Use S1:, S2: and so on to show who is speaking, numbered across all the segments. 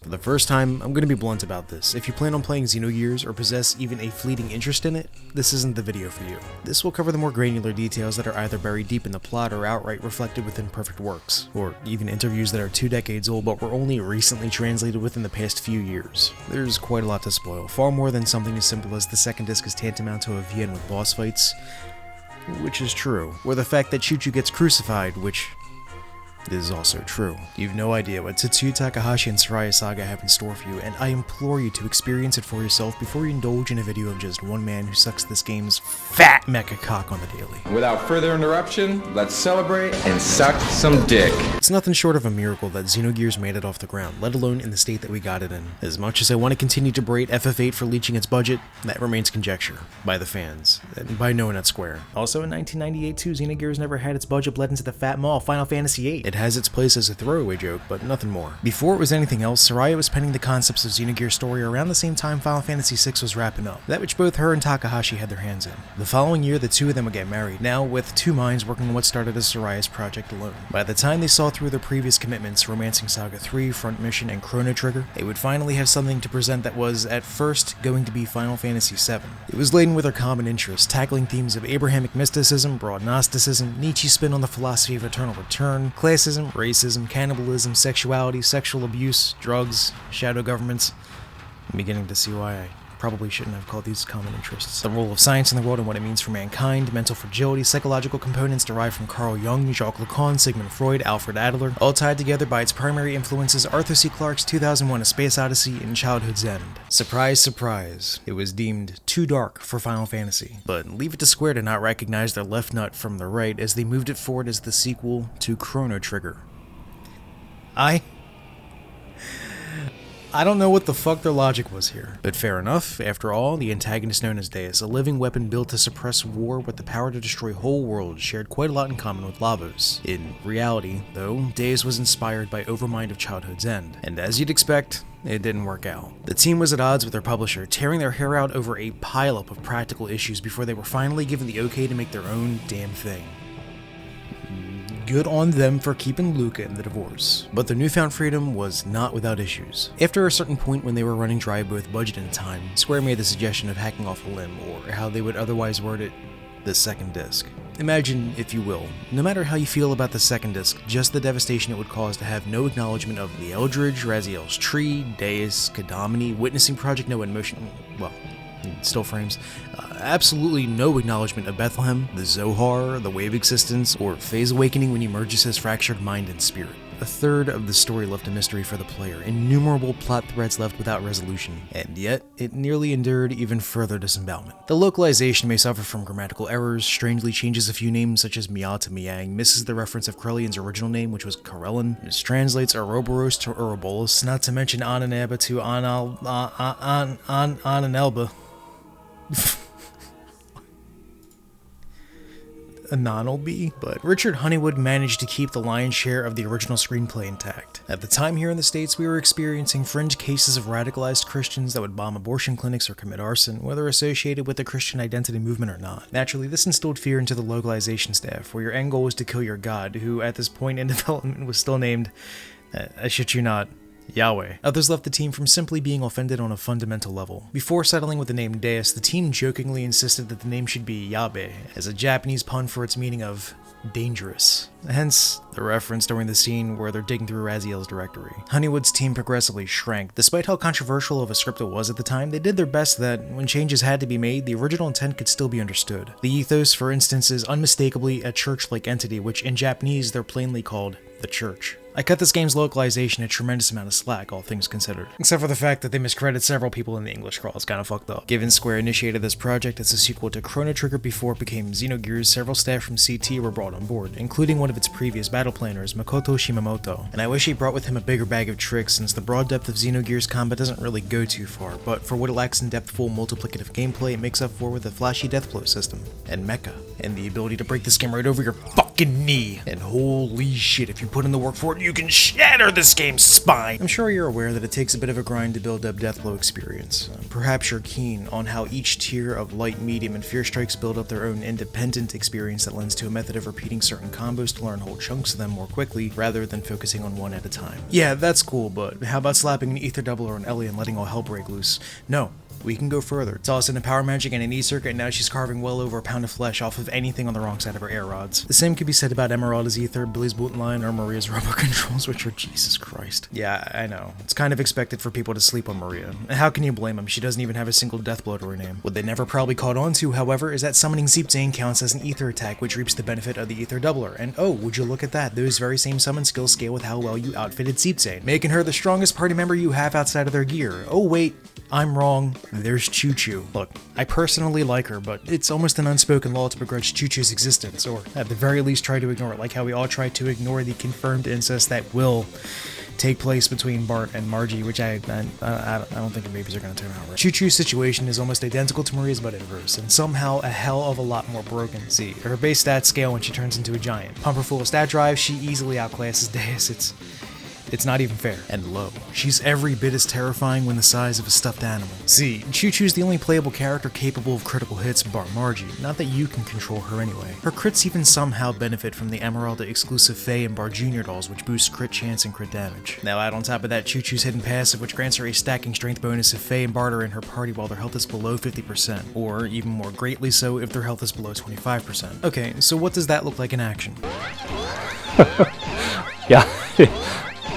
S1: For the first time, I'm going to be blunt about this. If you plan on playing Xenogears or possess even a fleeting interest in it, this isn't the video for you. This will cover the more granular details that are either buried deep in the plot or outright reflected within perfect works, or even interviews that are 2 decades old but were only recently translated within the past few years. There's quite a lot to spoil, far more than something as simple as the second disc is tantamount to a VN with boss fights, which is true, or the fact that Chuchu gets crucified, which is also true. You've no idea what Tetsuya Takahashi and Soraya Saga have in store for you, and I implore you to experience it for yourself before you indulge in a video of just one man who sucks this game's fat mecha cock on the daily.
S2: Without further interruption, let's celebrate and suck some dick.
S1: It's nothing short of a miracle that Xenogears made it off the ground, let alone in the state that we got it in. As much as I want to continue to berate FF8 for leeching its budget, that remains conjecture. By the fans, and by no one at Square. Also in 1998 too, Xenogears never had its budget bled into the fat mall Final Fantasy VIII. It has its place as a throwaway joke, but nothing more. Before it was anything else, Soraya was penning the concepts of Xenogears' story around the same time Final Fantasy VI was wrapping up, that which both her and Takahashi had their hands in. The following year, the two of them would get married, now with two minds working on what started as Soraya's project alone. By the time they saw through their previous commitments, Romancing Saga 3, Front Mission, and Chrono Trigger, they would finally have something to present that was, at first, going to be Final Fantasy VII. It was laden with their common interests, tackling themes of Abrahamic mysticism, broad Gnosticism, Nietzsche's spin on the philosophy of eternal return, classism, racism, cannibalism, sexuality, sexual abuse, drugs, shadow governments. I'm beginning to see why I probably shouldn't have called these common interests. The role of science in the world and what it means for mankind, mental fragility, psychological components derived from Carl Jung, Jacques Lacan, Sigmund Freud, Alfred Adler, all tied together by its primary influences Arthur C. Clarke's 2001 A Space Odyssey and Childhood's End. Surprise, surprise, it was deemed too dark for Final Fantasy. But leave it to Square to not recognize their left nut from the right as they moved it forward as the sequel to Chrono Trigger. I don't know what the fuck their logic was here, but fair enough. After all, the antagonist known as Deus, a living weapon built to suppress war with the power to destroy whole worlds, shared quite a lot in common with Lavos. In reality, though, Deus was inspired by Overmind of Childhood's End, and as you'd expect, it didn't work out. The team was at odds with their publisher, tearing their hair out over a pileup of practical issues before they were finally given the okay to make their own damn thing. Good on them for keeping Luca in the divorce. But their newfound freedom was not without issues. After a certain point when they were running dry both budget and time, Square made the suggestion of hacking off a limb, or how they would otherwise word it, the second disc. Imagine, if you will, no matter how you feel about the second disc, just the devastation it would cause to have no acknowledgement of the Eldridge, Raziel's Tree, Deus, Kadamini, witnessing Project Noah in motion, well, still frames, absolutely no acknowledgement of Bethlehem, the Zohar, the Wave Existence, or Phase Awakening when he merges his fractured mind and spirit. A third of the story left a mystery for the player, innumerable plot threads left without resolution, and yet it nearly endured even further disembowelment. The localization may suffer from grammatical errors, strangely changes a few names such as Mia to Miang, misses the reference of Krelian's original name, which was Corellin, mistranslates Ouroboros to Ouroboros, not to mention Ananaba to Ananelba. Anonelby, but Richard Honeywood managed to keep the lion's share of the original screenplay intact. At the time here in the States, we were experiencing fringe cases of radicalized Christians that would bomb abortion clinics or commit arson, whether associated with the Christian identity movement or not. Naturally, this instilled fear into the localization staff, where your end goal was to kill your god, who at this point in development was still named, I shit you not, Yahweh. Others left the team from simply being offended on a fundamental level. Before settling with the name Deus, the team jokingly insisted that the name should be Yabe, as a Japanese pun for its meaning of dangerous. Hence, the reference during the scene where they're digging through Raziel's directory. Honeywood's team progressively shrank. Despite how controversial of a script it was at the time, they did their best that, when changes had to be made, the original intent could still be understood. The ethos, for instance, is unmistakably a church-like entity, which in Japanese they're plainly called the Church. I cut this game's localization a tremendous amount of slack, all things considered. Except for the fact that they miscredited several people in the English crawl, it's kinda fucked up. Given Square initiated this project as a sequel to Chrono Trigger before it became Xenogears, several staff from CT were brought on board, including one of its previous battle planners, Makoto Shimamoto. And I wish he brought with him a bigger bag of tricks, since the broad depth of Xenogears combat doesn't really go too far, but for what it lacks in depth full multiplicative gameplay, it makes up for with a flashy deathblow system, and mecha, and the ability to break this game right over your fuck fucking knee. And holy shit, if you put in the work for it, you can shatter this game's spine. I'm sure you're aware that it takes a bit of a grind to build up Deathblow experience. Perhaps you're keen on how each tier of light, medium, and fear strikes build up their own independent experience that lends to a method of repeating certain combos to learn whole chunks of them more quickly, rather than focusing on one at a time. Yeah, that's cool, but how about slapping an Ether Double or an Ellie and letting all hell break loose? No. We can go further. Toss in a power magic and an E-circuit, and now she's carving well over a pound of flesh off of anything on the wrong side of her air rods. The same could be said about Emeralda's Ether, Billy's Boot Line, or Maria's Robo Controls, which are Jesus Christ. Yeah, I know. It's kind of expected for people to sleep on Maria. How can you blame them? She doesn't even have a single death blow to her name. What they never probably caught on to, however, is that summoning Zeep Zane counts as an Ether attack, which reaps the benefit of the Ether Doubler. And oh, would you look at that, those very same summon skills scale with how well you outfitted Zeep Zane, making her the strongest party member you have outside of their gear. Oh wait, I'm wrong. There's Choo Choo. Look, I personally like her, but it's almost an unspoken law to begrudge Choo Choo's existence, or at the very least try to ignore it, like how we all try to ignore the confirmed incest that will take place between Bart and Margie, which I don't think the babies are going to turn out right. Choo Choo's situation is almost identical to Maria's but inverse, and somehow a hell of a lot more broken. See, her base stats scale when she turns into a giant. Pump her full of stat drive, she easily outclasses Deus. It's not even fair. And low. She's every bit as terrifying when the size of a stuffed animal. See, Choo Choo's the only playable character capable of critical hits bar Margie, not that you can control her anyway. Her crits even somehow benefit from the Emeralda exclusive Faye and Bar Jr. dolls, which boost crit chance and crit damage. Now add on top of that Choo Choo's hidden passive, which grants her a stacking strength bonus if Faye and Bart are in her party while their health is below 50%, or even more greatly so if their health is below 25%. Okay, so what does that look like in action?
S3: Yeah.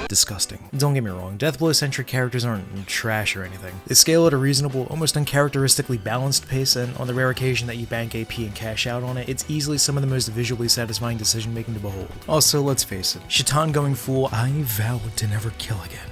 S1: Disgusting. Don't get me wrong, Deathblow-centric characters aren't trash or anything. They scale at a reasonable, almost uncharacteristically balanced pace, and on the rare occasion that you bank AP and cash out on it, it's easily some of the most visually satisfying decision-making to behold. Also, let's face it, Shaitan going full, I vowed to never kill again.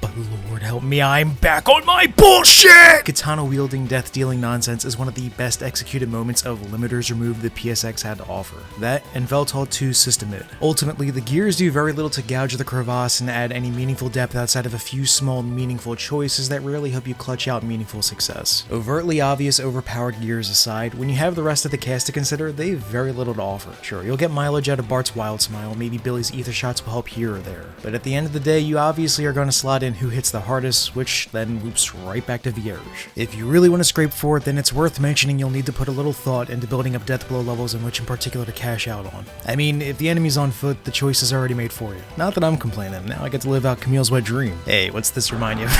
S1: But Lord help me, I'm back on my bullshit! Katana-wielding, death-dealing nonsense is one of the best executed moments of limiters removed that PSX had to offer. That, and Veltal 2's System Mid. Ultimately, the gears do very little to gouge the crevasse and add any meaningful depth outside of a few small, meaningful choices that rarely help you clutch out meaningful success. Overtly obvious, overpowered gears aside, when you have the rest of the cast to consider, they have very little to offer. Sure, you'll get mileage out of Bart's Wild Smile, maybe Billy's Ether Shots will help here or there. But at the end of the day, you obviously are going to slot in who hits the hardest, which then loops right back to Vierge. If you really want to scrape for it, then it's worth mentioning you'll need to put a little thought into building up Deathblow levels and which in particular to cash out on. I mean, if the enemy's on foot, the choice is already made for you. Not that I'm complaining, now I get to live out Camille's wet dream. Hey, what's this remind you of?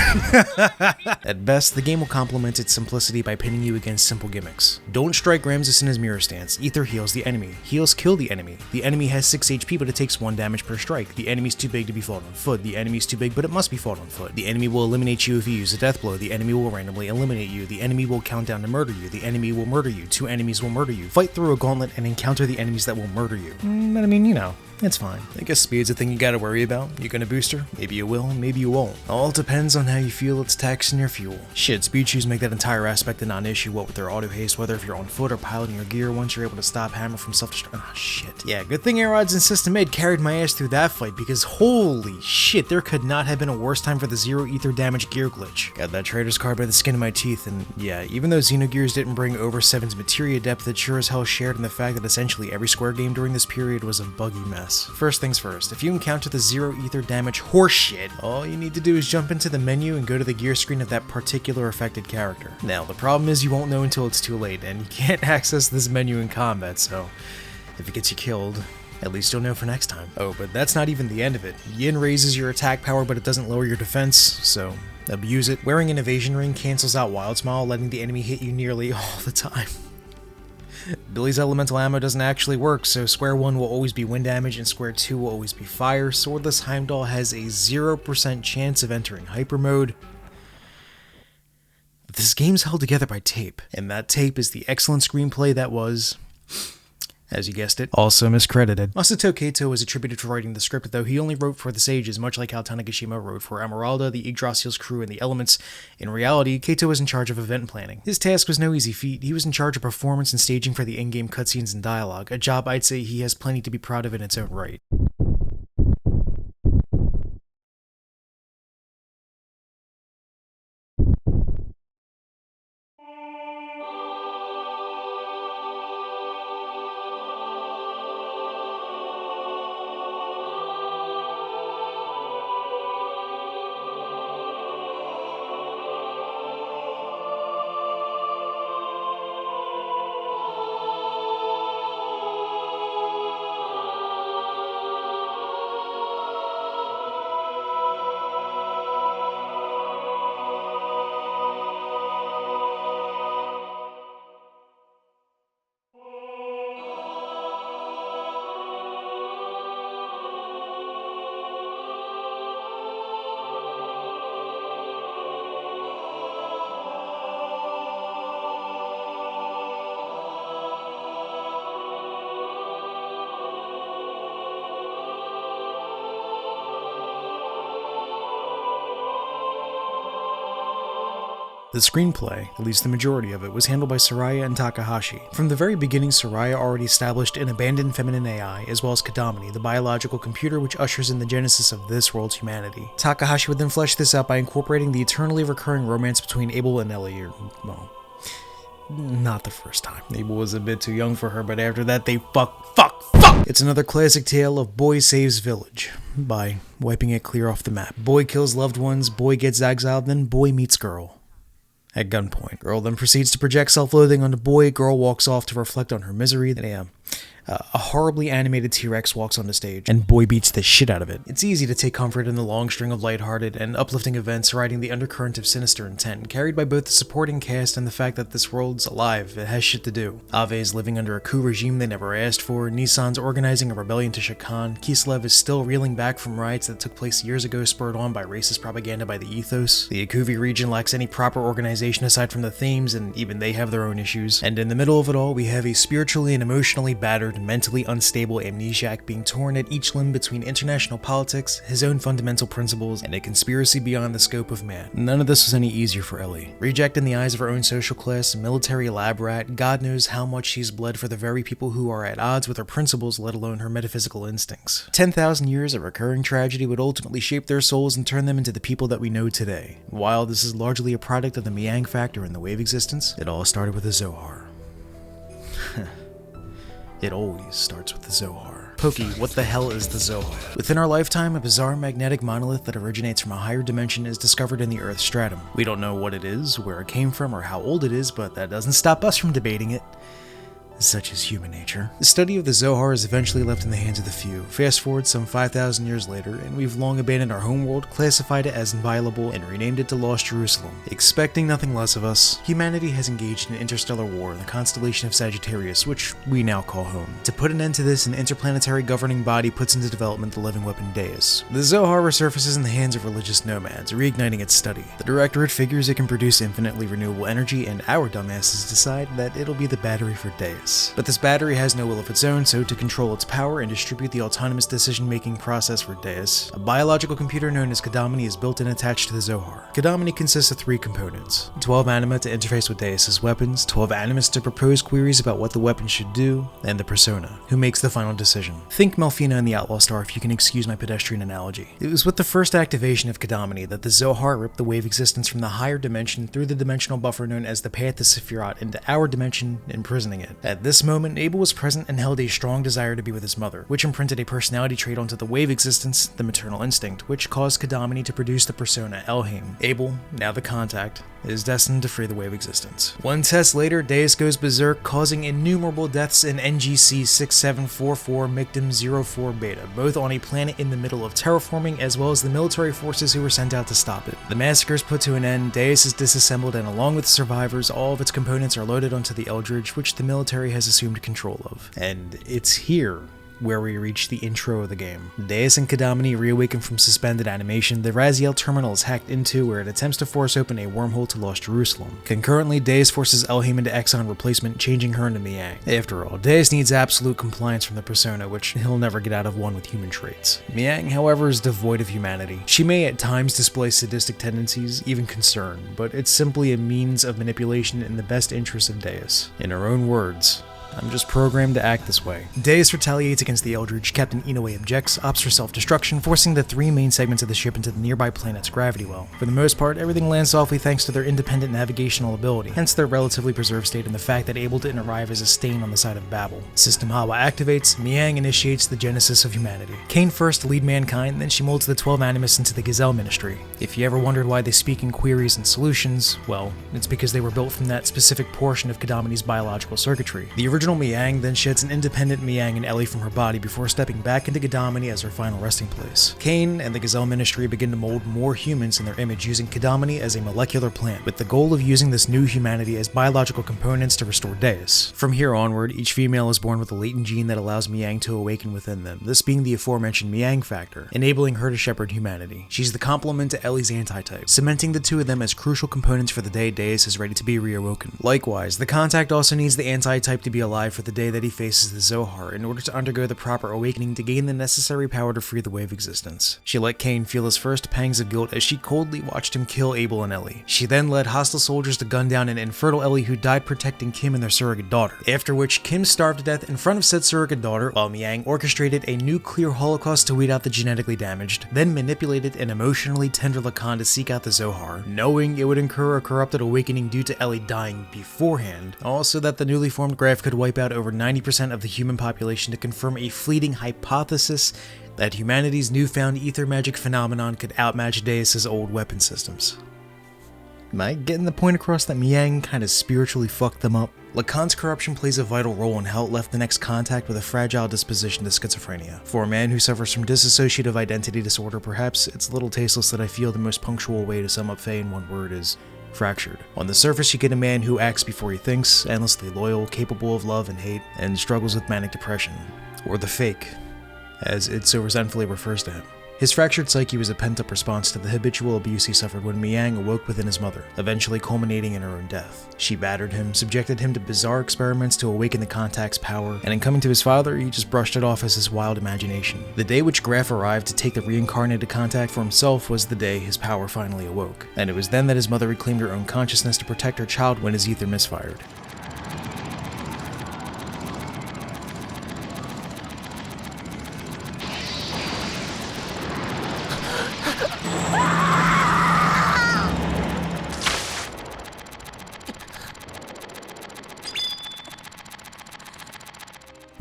S1: At best, the game will complement its simplicity by pinning you against simple gimmicks. Don't strike Ramses in his mirror stance. Ether heals the enemy. Heals kill the enemy. The enemy has 6 HP but it takes 1 damage per strike. The enemy's too big to be fought on foot. The enemy's too big but it must be fought on foot. The enemy will eliminate you if you use a death blow. The enemy will randomly eliminate you. The enemy will count down to murder you. The enemy will murder you. 2 enemies will murder you. Fight through a gauntlet and encounter the enemies that will murder you. But I mean, you know, it's fine. I guess speed's a thing you gotta worry about. You gonna boost her? Maybe you will, maybe you won't. All depends on how you feel it's taxing your fuel. Shit, speed shoes make that entire aspect a non-issue, what with their auto haste, whether if you're on foot or piloting your gear once you're able to stop hammer from self-destruct. Ah, shit. Yeah, good thing Aerods and System Mid carried my ass through that fight, because holy shit, there could not have been a worse time for the 0 ether damage gear glitch. Got that trader's card by the skin of my teeth, and yeah, even though Xenogears didn't bring over 7's materia depth, it sure as hell shared in the fact that essentially every Square game during this period was a buggy mess. First things first, if you encounter the 0 ether damage horseshit, all you need to do is jump into the menu and go to the gear screen of that particular affected character. Now, the problem is you won't know until it's too late, and you can't access this menu in combat, so if it gets you killed, at least you'll know for next time. Oh, but that's not even the end of it. Yin raises your attack power, but it doesn't lower your defense, so abuse it. Wearing an evasion ring cancels out Wild Smile, letting the enemy hit you nearly all the time. Billy's elemental ammo doesn't actually work, so Square 1 will always be wind damage and Square 2 will always be fire. Swordless Heimdall has a 0% chance of entering hyper mode. This game's held together by tape, and that tape is the excellent screenplay that was, as you guessed it, also miscredited. Masato Kato is attributed for writing the script, though he only wrote for the Sages, much like how Tanegashima wrote for Emeralda, the Yggdrasil's crew, and the Elements. In reality, Kato was in charge of event planning. His task was no easy feat. He was in charge of performance and staging for the in-game cutscenes and dialogue, a job I'd say he has plenty to be proud of in its own right. The screenplay, at least the majority of it, was handled by Saraya and Takahashi. From the very beginning, Saraya already established an abandoned feminine AI, as well as Kodamini, the biological computer which ushers in the genesis of this world's humanity. Takahashi would then flesh this out by incorporating the eternally recurring romance between Abel and Ellie, or, well, not the first time. Abel was a bit too young for her, but after that they fuck! It's another classic tale of boy saves village by wiping it clear off the map. Boy kills loved ones, boy gets exiled, then boy meets girl at gunpoint. Girl then proceeds to project self-loathing onto boy. Girl walks off to reflect on her misery. Then a horribly animated T-Rex walks on the stage, and boy beats the shit out of it. It's easy to take comfort in the long string of lighthearted and uplifting events riding the undercurrent of sinister intent, carried by both the supporting cast and the fact that this world's alive, it has shit to do. Ave is living under a coup regime they never asked for, Nissan's organizing a rebellion to Shakan, Kislev is still reeling back from riots that took place years ago spurred on by racist propaganda by the Ethos, the Akuvi region lacks any proper organization aside from the themes, and even they have their own issues, and in the middle of it all we have a spiritually and emotionally battered, mentally unstable amnesiac being torn at each limb between international politics, his own fundamental principles, and a conspiracy beyond the scope of man. None of this was any easier for Ellie. Reject in the eyes of her own social class, military lab rat, God knows how much she's bled for the very people who are at odds with her principles, let alone her metaphysical instincts. 10,000 years of recurring tragedy would ultimately shape their souls and turn them into the people that we know today. While this is largely a product of the Miang factor and the wave existence, it all started with the Zohar. It always starts with the Zohar. Pokey, what the hell is the Zohar? Within our lifetime, a bizarre magnetic monolith that originates from a higher dimension is discovered in the Earth's stratum. We don't know what it is, where it came from, or how old it is, but that doesn't stop us from debating it. Such is human nature. The study of the Zohar is eventually left in the hands of the few. Fast forward some 5,000 years later, and we've long abandoned our homeworld, classified it as inviolable, and renamed it to Lost Jerusalem. Expecting nothing less of us, humanity has engaged in interstellar war in the constellation of Sagittarius, which we now call home. To put an end to this, an interplanetary governing body puts into development the living weapon Deus. The Zohar resurfaces in the hands of religious nomads, reigniting its study. The Directorate figures it can produce infinitely renewable energy, and our dumbasses decide that it'll be the battery for Deus. But this battery has no will of its own, so to control its power and distribute the autonomous decision-making process for Deus, a biological computer known as Kodamini is built and attached to the Zohar. Kodamini consists of 3 components: 12 anima to interface with Deus's weapons, 12 animus to propose queries about what the weapon should do, and the persona, who makes the final decision. Think Melfina in the Outlaw Star if you can excuse my pedestrian analogy. It was with the first activation of Kodamini that the Zohar ripped the wave existence from the higher dimension through the dimensional buffer known as the Path to Sephiroth into our dimension, imprisoning it. At this moment, Abel was present and held a strong desire to be with his mother, which imprinted a personality trait onto the wave existence, the maternal instinct, which caused Kodamini to produce the persona Elhaim. Abel, now the contact, is destined to free the wave existence. One test later, Deus goes berserk, causing innumerable deaths in NGC 6744 Mictum 04 Beta, both on a planet in the middle of terraforming, as well as the military forces who were sent out to stop it. The massacre is put to an end, Deus is disassembled, and along with the survivors, all of its components are loaded onto the Eldridge, which the military has assumed control of. And it's here where we reach the intro of the game. Deus and Kodamini reawaken from suspended animation, the Raziel terminal is hacked into where it attempts to force open a wormhole to Lost Jerusalem. Concurrently, Deus forces Elhaim into Exxon replacement, changing her into Miang. After all, Deus needs absolute compliance from the persona, which he'll never get out of one with human traits. Miang, however, is devoid of humanity. She may at times display sadistic tendencies, even concern, but it's simply a means of manipulation in the best interest of Deus. In her own words, I'm just programmed to act this way. Deus retaliates against the Eldridge. Captain Inoue objects, opts for self-destruction, forcing the 3 main segments of the ship into the nearby planet's gravity well. For the most part, everything lands softly thanks to their independent navigational ability, hence their relatively preserved state and the fact that Abel didn't arrive as a stain on the side of Babel. System Hawa activates, Miang initiates the genesis of humanity. Cain first to lead mankind, then she molds the 12 animus into the Gazelle Ministry. If you ever wondered why they speak in queries and solutions, well, it's because they were built from that specific portion of Kodamini's biological circuitry. The original Miang then sheds an independent Miang and Ellie from her body before stepping back into Kodamini as her final resting place. Cain and the Gazelle Ministry begin to mold more humans in their image using Kodamini as a molecular plant, with the goal of using this new humanity as biological components to restore Deus. From here onward, each female is born with a latent gene that allows Miang to awaken within them, this being the aforementioned Miang factor, enabling her to shepherd humanity. She's the complement to Ellie's antitype, cementing the two of them as crucial components for the day Deus is ready to be reawoken. Likewise, the contact also needs the antitype to be alive alive for the day that he faces the Zohar in order to undergo the proper awakening to gain the necessary power to free the way of existence. She let Cain feel his first pangs of guilt as she coldly watched him kill Abel and Ellie. She then led hostile soldiers to gun down an infertile Ellie who died protecting Kim and their surrogate daughter, after which Kim starved to death in front of said surrogate daughter while Miang orchestrated a nuclear holocaust to weed out the genetically damaged, then manipulated an emotionally tender Lacan to seek out the Zohar, knowing it would incur a corrupted awakening due to Ellie dying beforehand, also that the newly formed Graph could wipe out over 90% of the human population to confirm a fleeting hypothesis that humanity's newfound ether magic phenomenon could outmatch Deus's old weapon systems. Am I getting the point across that Miang kinda spiritually fucked them up? Lacan's corruption plays a vital role in how it left the next contact with a fragile disposition to schizophrenia. For a man who suffers from dissociative identity disorder, perhaps it's a little tasteless that I feel the most punctual way to sum up Faye in one word is fractured. On the surface, you get a man who acts before he thinks, endlessly loyal, capable of love and hate, and struggles with manic depression. Or the fake, as it so resentfully refers to him. His fractured psyche was a pent-up response to the habitual abuse he suffered when Miang awoke within his mother, eventually culminating in her own death. She battered him, subjected him to bizarre experiments to awaken the contact's power, and in coming to his father, he just brushed it off as his wild imagination. The day which Graph arrived to take the reincarnated contact for himself was the day his power finally awoke, and it was then that his mother reclaimed her own consciousness to protect her child when his ether misfired.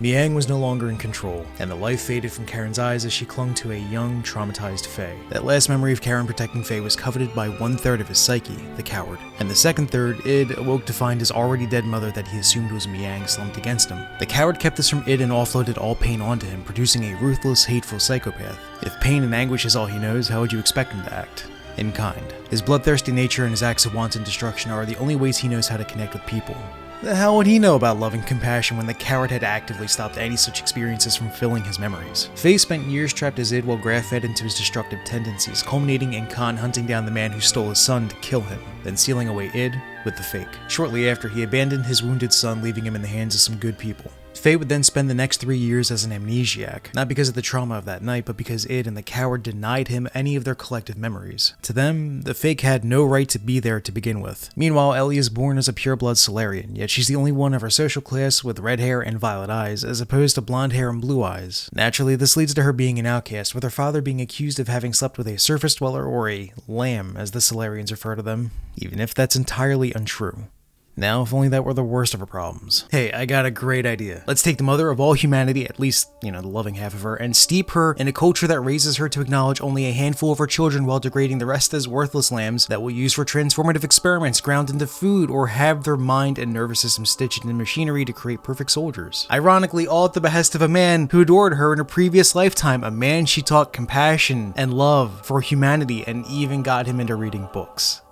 S1: Miang was no longer in control, and the life faded from Karen's eyes as she clung to a young, traumatized Faye. That last memory of Karen protecting Faye was coveted by 1/3 of his psyche, the coward, and the second third, Id, awoke to find his already dead mother that he assumed was Miang slumped against him. The coward kept this from Id and offloaded all pain onto him, producing a ruthless, hateful psychopath. If pain and anguish is all he knows, how would you expect him to act? In kind. His bloodthirsty nature and his acts of wanton destruction are the only ways he knows how to connect with people. The hell would he know about love and compassion when the coward had actively stopped any such experiences from filling his memories? Faye spent years trapped as Id while Graph fed into his destructive tendencies, culminating in Khan hunting down the man who stole his son to kill him, then sealing away Id with the fake. Shortly after, he abandoned his wounded son, leaving him in the hands of some good people. Faye would then spend the next 3 years as an amnesiac, not because of the trauma of that night, but because Id and the coward denied him any of their collective memories. To them, the fake had no right to be there to begin with. Meanwhile, Ellie is born as a pureblood Solarian, yet she's the only one of her social class with red hair and violet eyes, as opposed to blonde hair and blue eyes. Naturally, this leads to her being an outcast, with her father being accused of having slept with a surface dweller, or a lamb, as the Solarians refer to them, even if that's entirely untrue. Now, if only that were the worst of her problems. Hey, I got a great idea. Let's take the mother of all humanity, at least, the loving half of her, and steep her in a culture that raises her to acknowledge only a handful of her children while degrading the rest as worthless lambs that we'll use for transformative experiments ground into food or have their mind and nervous system stitched into machinery to create perfect soldiers. Ironically, all at the behest of a man who adored her in a previous lifetime, a man she taught compassion and love for humanity and even got him into reading books.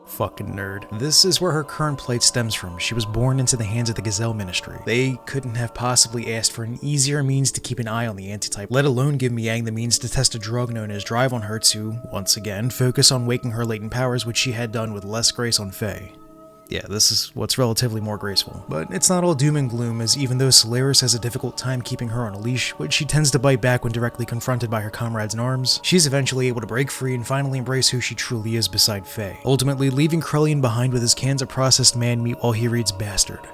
S1: Fucking nerd. This is where her current plight stems from. She was born into the hands of the Gazelle Ministry. They couldn't have possibly asked for an easier means to keep an eye on the antitype, let alone give Miang the means to test a drug known as Drive on her to, once again, focus on waking her latent powers, which she had done with less grace on Faye. Yeah, this is what's relatively more graceful. But it's not all doom and gloom, as even though Solaris has a difficult time keeping her on a leash, which she tends to bite back when directly confronted by her comrades in arms, she's eventually able to break free and finally embrace who she truly is beside Faye, ultimately leaving Krellian behind with his cans of processed man meat while he reads Bastard.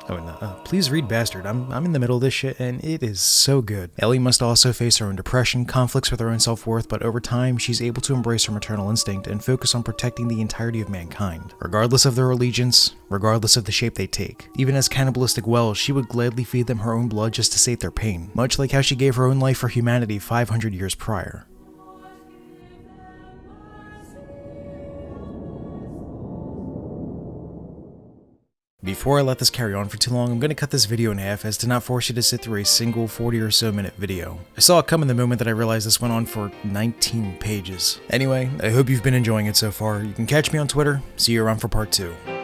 S1: Oh, and please read Bastard. I'm in the middle of this shit, and it is so good. Ellie must also face her own depression, conflicts with her own self-worth, but over time, she's able to embrace her maternal instinct and focus on protecting the entirety of mankind, regardless of their allegiance, regardless of the shape they take. Even as cannibalistic whales, she would gladly feed them her own blood just to sate their pain, much like how she gave her own life for humanity 500 years prior. Before I let this carry on for too long, I'm going to cut this video in half as to not force you to sit through a single 40 or so minute video. I saw it come in the moment that I realized this went on for 19 pages. Anyway, I hope you've been enjoying it so far. You can catch me on Twitter. See you around for part 2.